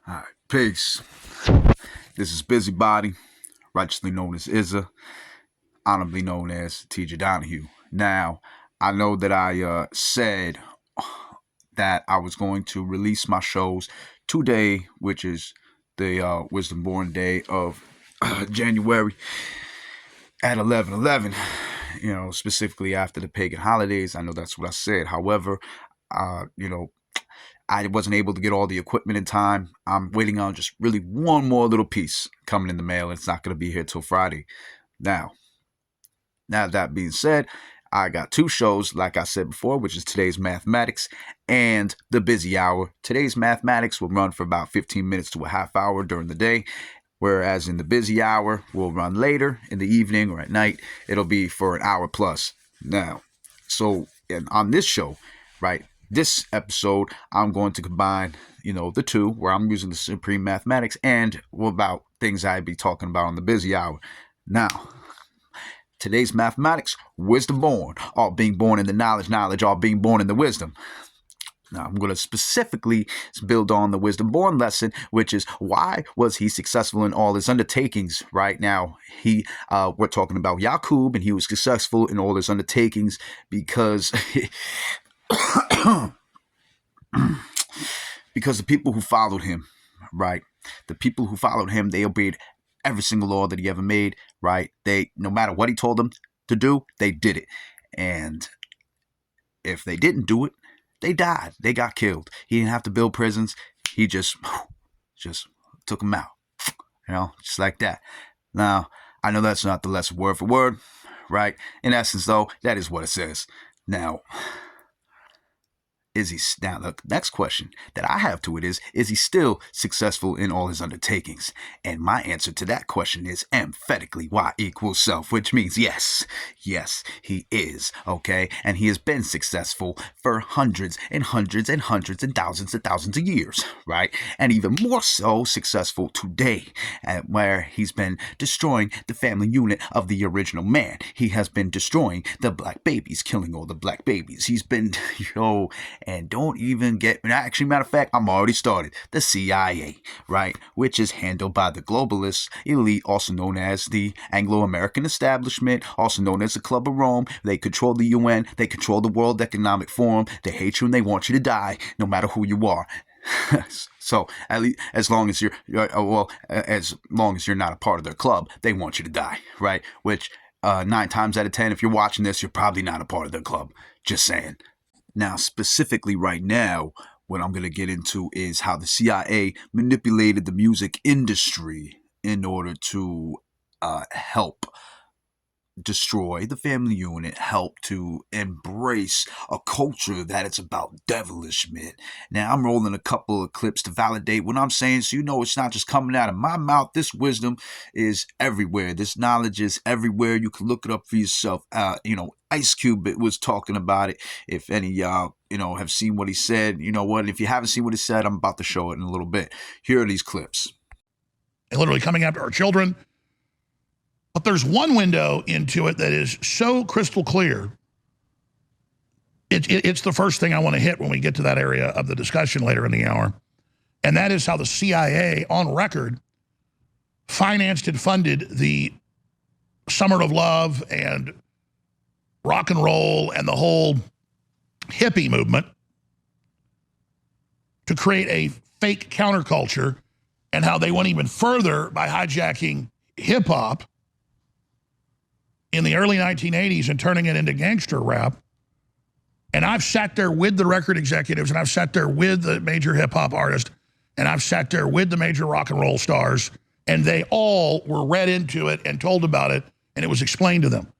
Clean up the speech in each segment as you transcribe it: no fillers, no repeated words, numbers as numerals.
All right, peace. This is Busybody, righteously known as Izza, honorably known as TJ Donahue. Now, I know that I said that I was going to release my shows today, which is the Wisdom Born Day of January at 11/11. You know, specifically after the pagan holidays. I know that's what I said. However, I wasn't able to get all the equipment in time. I'm waiting on just really one more little piece coming in the mail. It's not going to be here till Friday. Now that being said, I got two shows, like I said before, which is today's mathematics and the busy hour. Today's mathematics will run for about 15 minutes to a half hour during the day, whereas in the busy hour will run later in the evening or at night. It'll be for an hour plus. Now, so on this show, right, this episode, I'm going to combine, the two, where I'm using the supreme mathematics and about things I'd be talking about on the busy hour. Now, today's mathematics, wisdom born, all being born in the knowledge, all being born in the wisdom. Now, I'm going to specifically build on the wisdom born lesson, which is why was he successful in all his undertakings? Right now, we're talking about Yakub, and he was successful in all his undertakings because because the people who followed him, right? The people who followed him, they obeyed every single law that he ever made, right? They, no matter what he told them to do, they did it. And if they didn't do it, they died. They got killed. He didn't have to build prisons. He just took them out, just like that. Now, I know that's not the lesson word for word, right? In essence, though, that is what it says. Now, the next question that I have to it is he still successful in all his undertakings? And my answer to that question is emphatically Y equals self, which means yes, he is, okay? And he has been successful for hundreds and hundreds and hundreds and thousands of years, right? And even more so successful today, where he's been destroying the family unit of the original man. He has been destroying the black babies, killing all the black babies. He's been, and don't even get, actually, matter of fact, I'm already started. The CIA, right? Which is handled by the globalist elite, also known as the Anglo-American establishment, also known as the Club of Rome. They control the UN. They control the World Economic Forum. They hate you and they want you to die, no matter who you are. So, at least as long as as long as you're not a part of their club, they want you to die, right? Which 9 times out of 10, if you're watching this, you're probably not a part of their club. Just saying. Now, specifically right now, what I'm going to get into is how the CIA manipulated the music industry in order to help destroy the family unit, help to embrace a culture that it's about devilishment. Now, I'm rolling a couple of clips to validate what I'm saying, so it's not just coming out of my mouth. This wisdom is everywhere. This knowledge is everywhere. You can look it up for yourself. Ice Cube was talking about it. If any of y'all, have seen what he said, if you haven't seen what he said, I'm about to show it in a little bit. Here are these clips. And literally coming after our children. But there's one window into it that is so crystal clear. It's the first thing I want to hit when we get to that area of the discussion later in the hour. And that is how the CIA, on record, financed and funded the Summer of Love and rock and roll and the whole hippie movement to create a fake counterculture, and how they went even further by hijacking hip-hop in the early 1980s and turning it into gangster rap. And I've sat there with the record executives, and I've sat there with the major hip-hop artists, and I've sat there with the major rock and roll stars, and they all were read into it and told about it, and it was explained to them.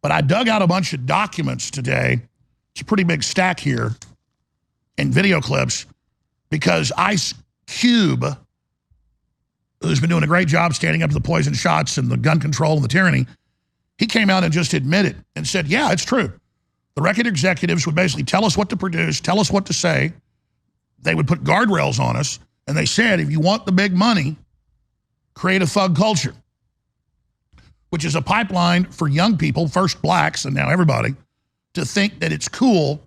But I dug out a bunch of documents today. It's a pretty big stack here, and video clips, because Ice Cube, who's been doing a great job standing up to the poison shots and the gun control and the tyranny, he came out and just admitted and said, yeah, it's true. The record executives would basically tell us what to produce, tell us what to say. They would put guardrails on us, and they said, if you want the big money, create a thug culture, which is a pipeline for young people, first blacks and now everybody, to think that it's cool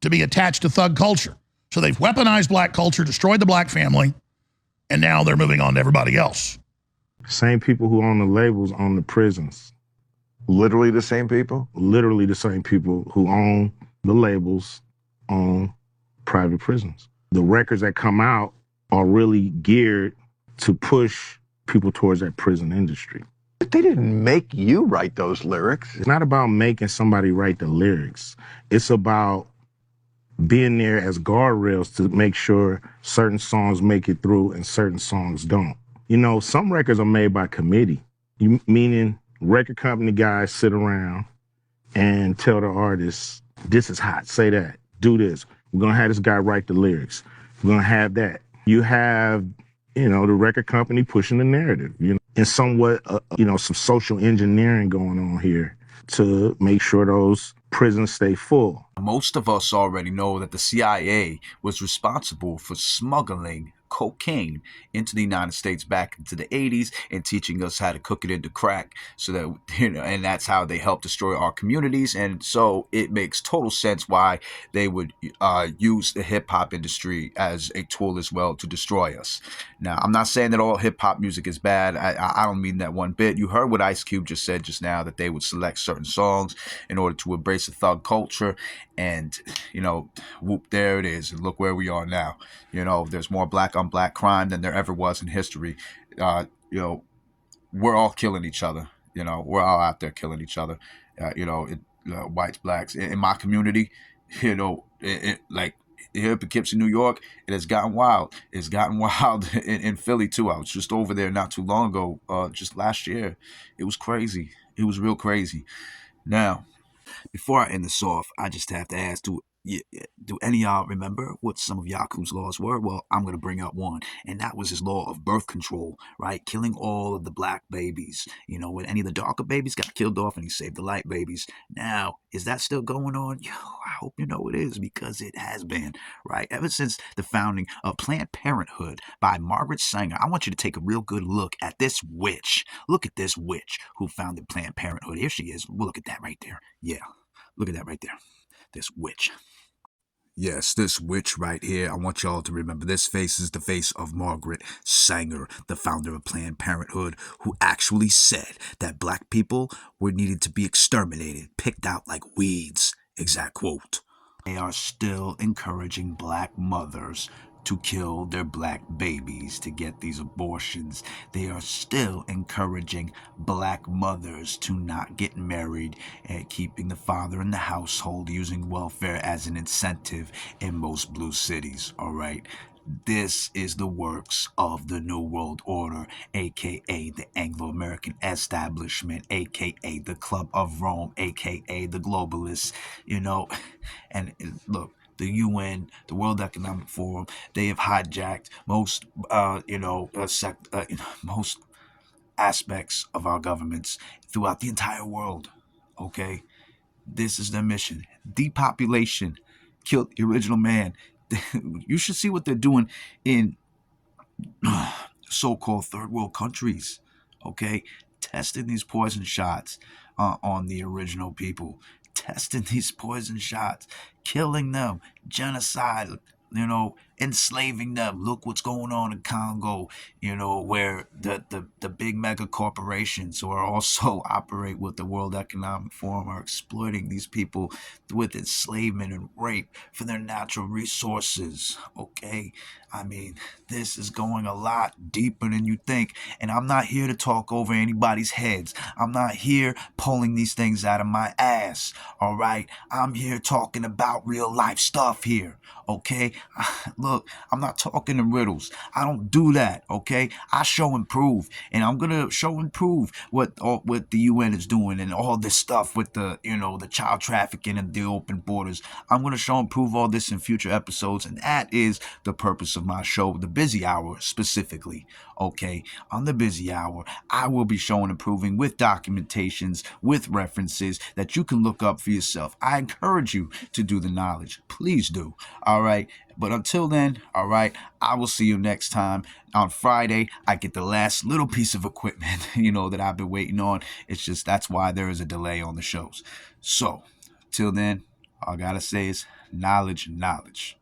to be attached to thug culture. So they've weaponized black culture, destroyed the black family, And now they're moving on to everybody else. Same people who own the labels own the prisons. Literally the same people? Literally the same people who own the labels own private prisons. The records that come out are really geared to push people towards that prison industry. They didn't make you write those lyrics. It's not about making somebody write the lyrics. It's about being there as guardrails to make sure certain songs make it through and certain songs don't. You know, some records are made by committee, meaning record company guys sit around and tell the artists, this is hot, say that, do this. We're going to have this guy write the lyrics. We're going to have that. You have, you know, the record company pushing the narrative, you know, and somewhat, some social engineering going on here to make sure those prisons stay full. Most of us already know that the CIA was responsible for smuggling cocaine into the United States back into the 80s and teaching us how to cook it into crack, so that, you know, and that's how they help destroy our communities. And so it makes total sense why they would use the hip-hop industry as a tool as well to destroy us. Now, I'm not saying that all hip-hop music is bad. I don't mean that one bit. You heard what Ice Cube just said just now, that they would select certain songs in order to embrace the thug culture. And, you know, whoop, there it is. And look where we are now. You know, there's more black on black crime than there ever was in history. You know, we're all killing each other. You know, we're all out there killing each other. Whites, blacks. In my community, you know, like here in Poughkeepsie, New York, it has gotten wild. It's gotten wild in Philly, too. I was just over there not too long ago, just last year. It was crazy. It was real crazy. Now, before I end this off, I just have to ask, do any of y'all remember what some of Yakub's laws were? Well, I'm going to bring up one, and that was his law of birth control, right? Killing all of the black babies. You know, when any of the darker babies got killed off and he saved the light babies. Now, is that still going on? Yo, I hope you know it is, because it has been, right? Ever since the founding of Planned Parenthood by Margaret Sanger. I want you to take a real good look at this witch. Look at this witch who founded Planned Parenthood. Here she is. Well, look at that right there. Yeah. Look at that right there. This witch. Yes, this witch right here. I want y'all to remember this face is the face of Margaret Sanger, the founder of Planned Parenthood, who actually said that black people were needed to be exterminated, picked out like weeds. Exact quote. They are still encouraging black mothers to kill their black babies to get these abortions. They are still encouraging black mothers to not get married and keeping the father in the household, using welfare as an incentive in most blue cities, all right? This is the works of the New World Order, aka the Anglo-American establishment, aka the Club of Rome, aka the globalists, you know. And look, the UN, the World Economic Forum, they have hijacked most, most aspects of our governments throughout the entire world. Okay, this is their mission: depopulation, kill the original man. You should see what they're doing in so-called third world countries. Okay, testing these poison shots on the original people, testing these poison shots, killing them, genocide, you know, enslaving them. Look what's going on in Congo, you know, where the big mega corporations who are also operate with the World Economic Forum are exploiting these people with enslavement and rape for their natural resources. Okay, I mean, this is going a lot deeper than you think. And I'm not here to talk over anybody's heads. I'm not here pulling these things out of my ass. All right. I'm here talking about real life stuff here. Okay. Look, I'm not talking in riddles. I don't do that. Okay. I show and prove. And I'm going to show and prove what the UN is doing and all this stuff with the child trafficking and the open borders. I'm going to show and prove all this in future episodes. And that is the purpose of my show, The Busy Hour specifically. Okay, on The Busy Hour, I will be showing and proving with documentations, with references that you can look up for yourself. I encourage you to do the knowledge. Please do. All right. But until then, all right, I will see you next time. On Friday, I get the last little piece of equipment, that I've been waiting on. It's just that's why there is a delay on the shows. So, till then, all I gotta say is knowledge, knowledge.